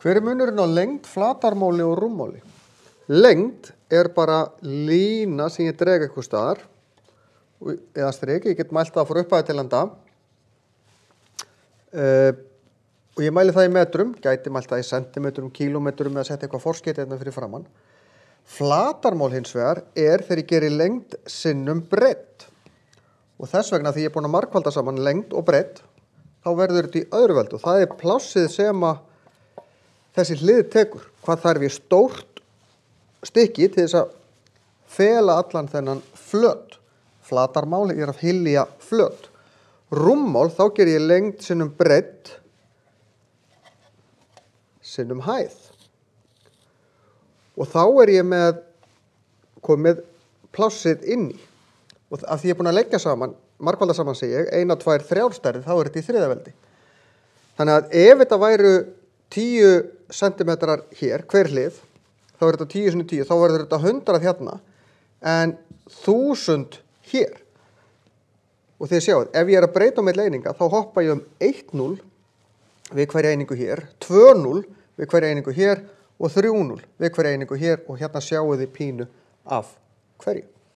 Hver er munurinn á lengd, flatarmáli og rúmmáli? Lengd er bara lína sem ég dreg eitthvað staðar, eða strik, ég get mælt það frá upphæði til enda. Og ég mæli það í metrum, gæti mælt það í sentimetrum, kílómetrum eða setja eitthvað forskeytið hérna fyrir framann. Flatarmál hins vegar er þegar ég gerir lengd sinnum breidd. Og þess vegna því ég er búin að margfalda saman lengd og breidd, þá verður þetta í öðru veldu. Og það er plássið sem að þessi hlið tekur. Hvað þarf ég stórt stykki til þess að fela allan þennan flöt. Flatarmál er að hylja flöt. Rúmmál, þá ger ég lengd sinnum breidd, sinnum hæð. Og þá er ég komið plássið inn í. Og af því ég er búin að leggja saman, margfalda saman segi ég, 1, 2, 3 stærðir, þá er þetta í þriðja veldi. Þannig að ef þetta væru 10 cm hér, hver hlið, þá er þetta 10 x 10, þá verður þetta 100 hérna, en 1000 hér. Og þið sjáum, ef ég er að breyta á milli eininga, þá hoppa ég 1,0 við hverja einingu hér, 2,0 við hverja einingu hér og 3,0 við hverja einingu hér og hérna sjáum þið pínu af hverju.